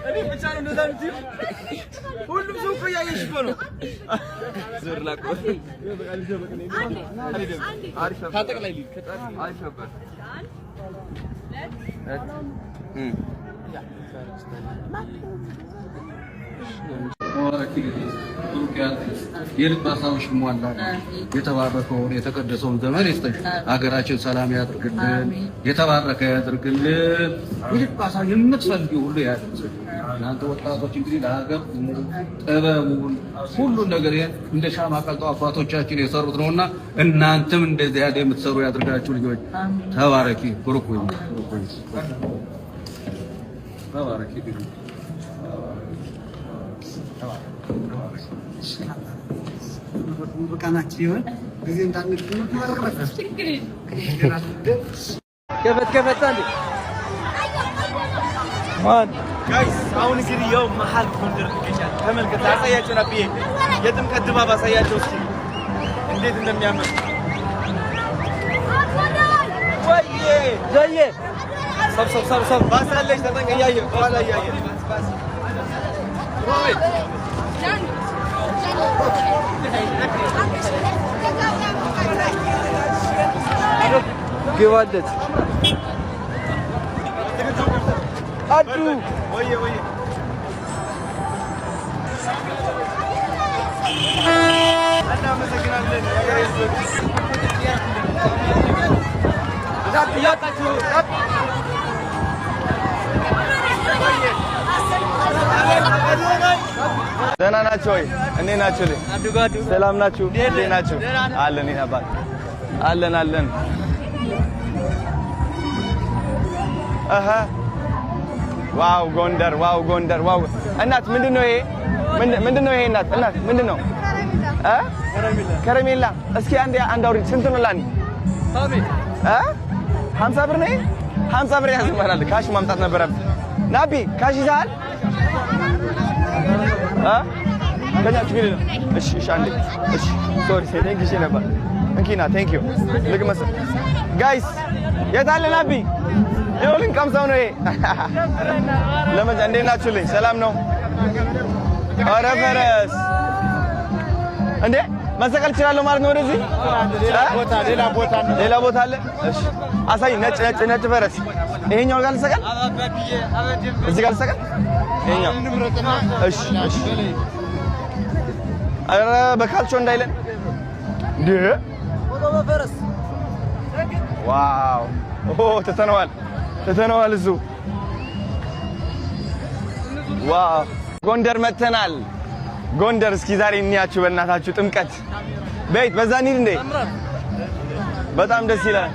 እኔ ብቻ ነው እንደዛ የምትይው? ሁሉም ሰው እኮ እያየሽ እኮ ነው። ዞር ላቆ ታጠቅላይ ሊል አሪፍ ነበር። የልባሳዎች ሟላ የተባረከውን የተቀደሰውን ዘመን ይስጠን። ሀገራችን ሰላም ያድርግልን፣ የተባረከ ያድርግልን። የልባሳ የምትፈልጊው ሁሉ ያድርግልን። እናንተ ወጣቶች እንግዲህ ለሀገር ጥበቡን ሁሉን ነገር እንደ ሻማ ቀልጠው አባቶቻችን የሰሩት ነውና እናንተም እንደዚህ ያለ የምትሰሩ ያድርጋችሁ። ልጆች ተባረኪ፣ ኩርኩይ ተባረኪ። በቃናችን ጊዜ እንዳንል ከፈት አንዴ ማን ጋይስ አሁን እንግዲህ ያው መሀል ጎንደር ልቀሻል። ተመልከቱ፣ አሳያቸው ነብዬ የጥምቀት ድባብ አሳያቸው እስኪ እንዴት እንደሚያምር። ወይዬ ዘዬ ሰብ ባሳለሽ ተጠንቀያየ በኋላ ያየ ሮይ ግባለት አዱ ወይዬ እናመሰግናለን። ደህና ናችሁ ወይ? እንዴት ናችሁ? ሰላም ናችሁ? እንዴት ናችሁ? አለን ይናባል አለን ዋው ጎንደር ዋው እናት ምንድነው ይሄ? ምንድነው ይሄ እናት ምንድነው? ከረሜላ እስኪ አንድ አውሪ። ስንት ነው ላኒ? 50 ብር ነው። 50 ብር ያዝማናል። ካሽ ማምጣት ነበረብህ። ናቢ ካሽ ይዛል? ከኛችሁ ግን እሺ አንዴ እሺ ሶሪ ቴንክ ዩ ነበር እንኪና ቴንክ ዩ ልግመስ ጋይስ የታለ ናቢ ይኸውልኝ ቀምሰው ነው ይሄ ለመጃ እንዴት ናችሁልኝ? ሰላም ነው? ኧረ ፈረስ እንዴ መሰቀል እችላለሁ ማለት ነው ወደዚህ? ሌላ ቦታ አለ? እሺ አሳይ። ነጭ ፈረስ ይሄኛው ጋር ልሰቀል? እዚህ ጋር ልሰቀል? ይሄኛው እሺ ኧረ በካልቾ እንዳይለን እንዴ በፈረስ ዋው ትተነዋል እዙ ዋው ጎንደር መተናል። ጎንደር እስኪ ዛሬ እንያችሁ በእናታችሁ ጥምቀት ቤት በዛ እንሂድ እንዴ? በጣም ደስ ይላል።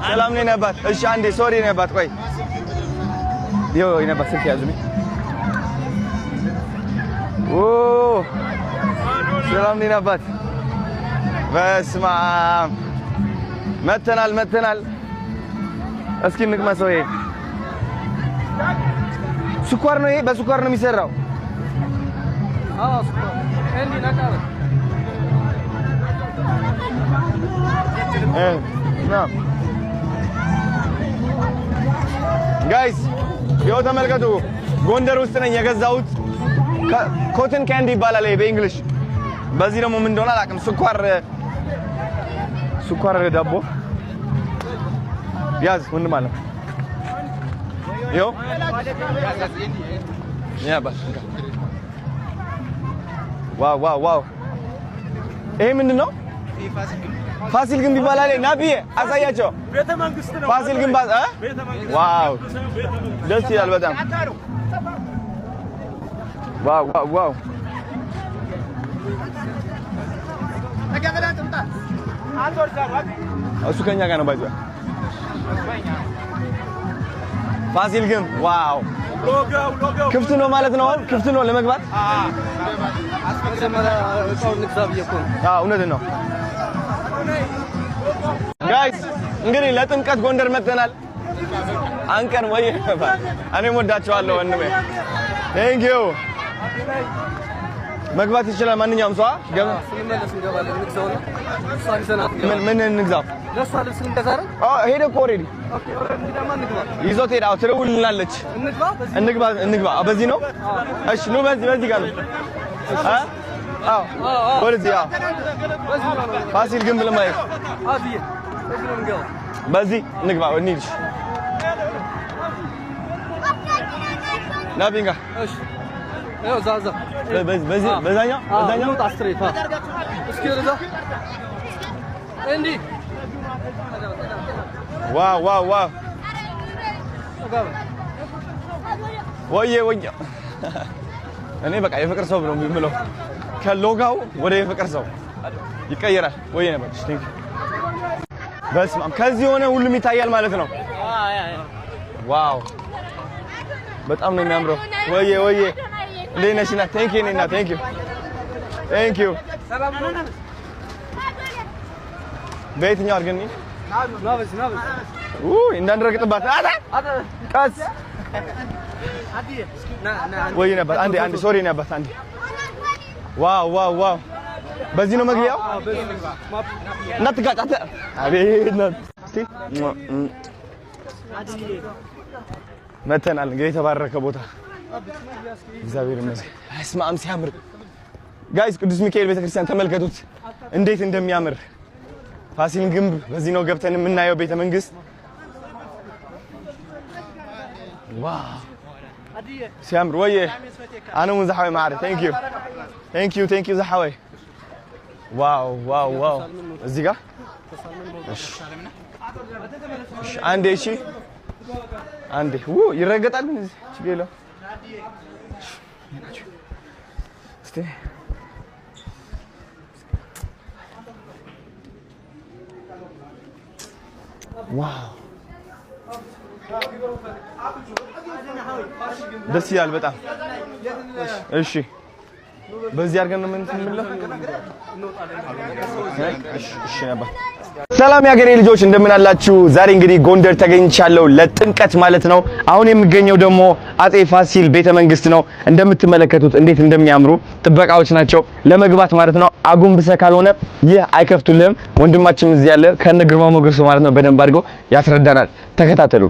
ሰላም ነኝ ነባት። እሺ አንዴ ሶሪ ነባት። ቆይ ነባት ስልክ ያዙልኝ። ሰላም ነኝ ነባት። በስመ አብ መተናል። እስኪ እንቅመሰው። ይሄ ስኳር ነው። ይሄ በስኳር ነው የሚሰራው። ጋይስ ይኸው ተመልከቱ። ጎንደር ውስጥ ነኝ የገዛሁት። ኮትን ካንዲ ይባላል ይሄ በእንግሊሽ። በዚህ ደግሞ ምን እንደሆነ አላውቅም። ስኳር ዳቦ ያዝ ወንድም አለ። ይኸው ዋው ይሄ ምንድን ነው? ፋሲል ግንብ ይባላል። ናቢዬ አሳያቸው። ቤተ መንግስት ነው ፋሲል ግንብ። ዋው ደስ ይላል በጣም ዋው እሱ ከኛ ጋር ነው ባይዘው ፋሲል ግንብ ዋው ክፍት ነው ማለት ነው። ክፍት ነው ለመግባት። እውነት ነው ጋይስ። እንግዲህ ለጥምቀት ጎንደር መጥተናል። አንቀን ወይ እኔም ወዳቸዋለሁ ወንድሜ። ቴንክ ዩ መግባት ይችላል ማንኛውም ሰው ገባ ስንመለስ እንገባለን እንግዛውና እሷን ይዘናት ምን እንግዛው ለሷ ልብስ እንገዛረ ሄደ እኮ ኦሬዲ ይዞት ሄዳ ትደውልልናለች እንግባ በዚህ ነው እሺ ኑ በዚህ ጋር ነው ወደዚህ ፋሲል ግንብ ለማየት በዚህ እንግባ እንሂድ ናቢንጋ እሺ ያው ዛዛ በዛኛው ታስትሬት እስኪ ወደዛ እንዲ ዋው ወየ እኔ በቃ የፍቅር ሰው ነው የምለው ከሎጋው ወደ የፍቅር ሰው ይቀየራል ወየ ነበር በስመ አብ ከዚህ ሆነ ሁሉም ይታያል ማለት ነው ዋው በጣም ነው የሚያምረው ወየ ለነሽና ቴንክ ዩ ሰላም ነው በየትኛው አድርገን ናበስ እንዳንረግጥባት ቀስ ወይ ነበር አንዴ ሶሪ ነበር አንዴ ዋው በዚህ ነው መግቢያው እናትጋጫተ አቤት እስቲ መተናል እንግዲህ የተባረከ ቦታ እግዚአብሔር ይመስገን አይስማም ሲያምር ጋይስ ቅዱስ ሚካኤል ቤተክርስቲያን ተመልከቱት እንዴት እንደሚያምር ፋሲል ግንብ በዚህ ነው ገብተን የምናየው ቤተ መንግስት ዋው ሲያምር ወየ አነ ሙዛሐዊ ማዕረ ቴንክ ዩ ዘሐዊ ዋው እዚህ ጋር እሺ አንዴ ይረገጣል ምን እዚህ ችግር እስቲ ዋው ደስ ይላል በጣም እሺ በዚህ አድርገን ነው ምን ትምለው እሺ ነበር ሰላም ያገሬ ልጆች እንደምን አላችሁ ዛሬ እንግዲህ ጎንደር ተገኝቻለሁ ለጥምቀት ማለት ነው አሁን የሚገኘው ደግሞ አጼ ፋሲል ቤተመንግስት ነው እንደምትመለከቱት እንዴት እንደሚያምሩ ጥበቃዎች ናቸው ለመግባት ማለት ነው አጉንብሰ ካልሆነ ይህ አይከፍቱልህም ወንድማችን እዚህ ያለ ከነ ግርማ ሞገሱ ማለት ነው በደንብ አድርገው ያስረዳናል ተከታተሉ